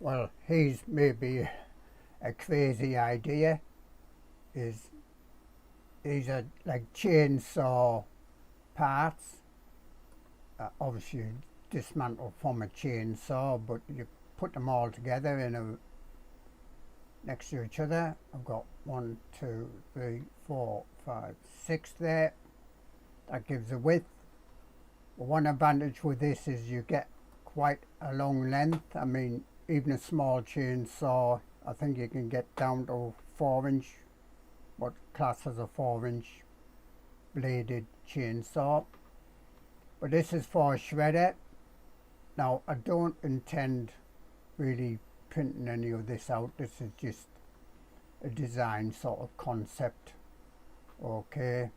Well, here's maybe a crazy idea. Is these are like chainsaw parts. Obviously, you dismantle from a chainsaw, but you put them all together in a next to each other. I've got 1, 2, 3, 4, 5, 6 there. That gives a width. Well, one advantage with this is you get quite a long length. I mean, even a small chainsaw, I think you can get down to 4-inch, what class as a 4-inch bladed chainsaw. But this is for a shredder. Now, I don't intend really printing any of this out. This is just a design sort of concept. Okay.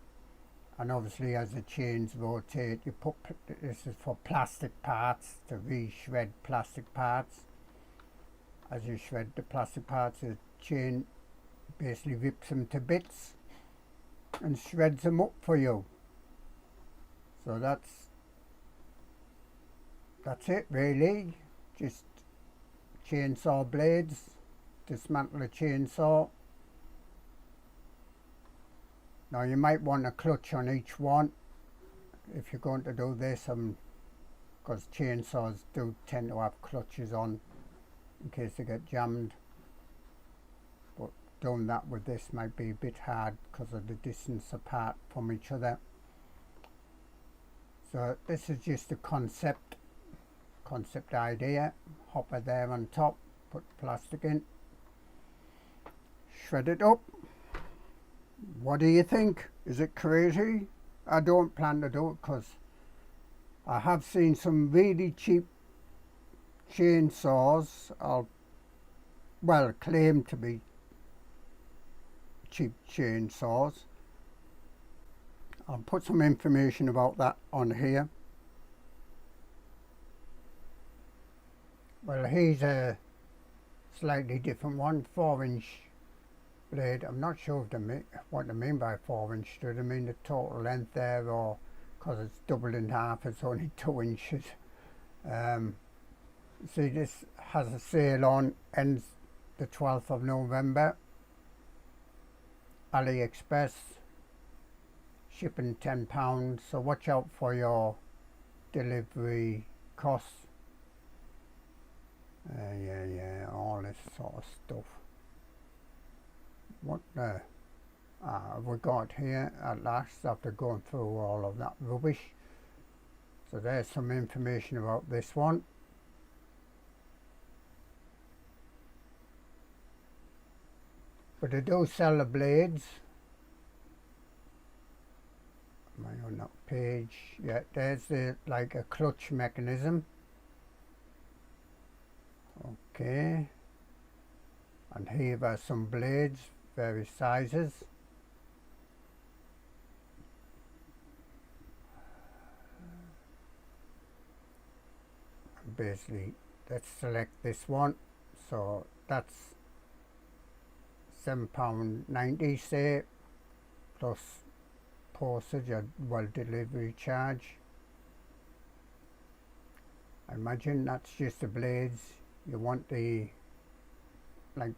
And obviously as the chains rotate, you put, this is for plastic parts, to re-shred plastic parts. As you shred the plastic parts, the chain basically rips them to bits and shreds them up for you. So that's it really. Just chainsaw blades, dismantle a chainsaw. Now you might want a clutch on each one if you're going to do this, because chainsaws do tend to have clutches on in case they get jammed. But doing that with this might be a bit hard because of the distance apart from each other. So this is just a concept idea. Hopper there on top, put plastic in, shred it up. What do you think? Is it crazy? I don't plan to do it because I have seen some really cheap chainsaws, claim to be cheap chainsaws. I'll put some information about that on here. Well, here's a slightly different one, 4-inch blade. I'm not sure what they mean by 4-inch. Do they mean the total length there, or because it's doubled in half, it's only 2 inches? See, this has a sale on, ends the 12th of November. AliExpress, shipping £10. So watch out for your delivery costs. All this sort of stuff. What the have we got here at last after going through all of that rubbish? So there's some information about this one. But they do sell the blades. Am I on that page? Yeah, there's like a clutch mechanism. Okay. And here are some blades, various sizes. And basically, let's select this one. So that's £7.90, say, plus postage and delivery charge. I imagine that's just the blades. You want the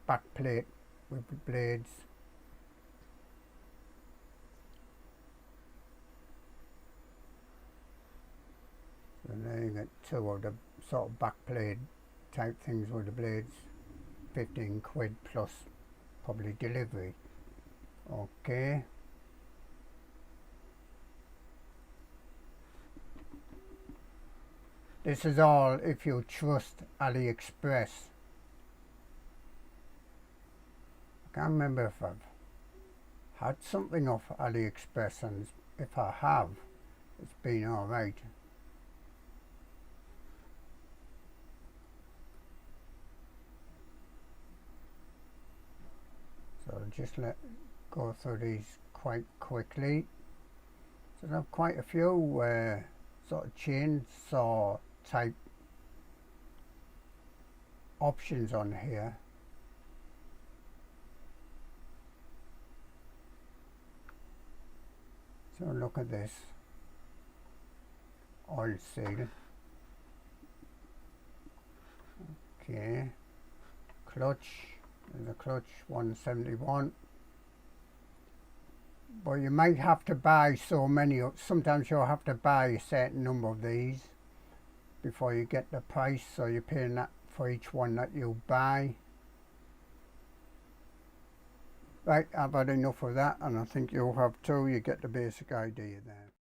back plate with the blades. So there you get 2 of the sort of back plate type things with the blades. 15 quid plus probably delivery. Okay. This is all if you trust AliExpress. I can't remember if I've had something off AliExpress, and if I have, it's been alright. So just go through these quite quickly. So there are quite a few sort of chainsaw type options on here. So look at this, oil seal. Okay, clutch. There's a clutch, 171. But you might have to buy so many. Sometimes you'll have to buy a certain number of these before you get the price, so you're paying that for each one that you buy. Right, I've had enough of that, and I think you'll have too. You get the basic idea there.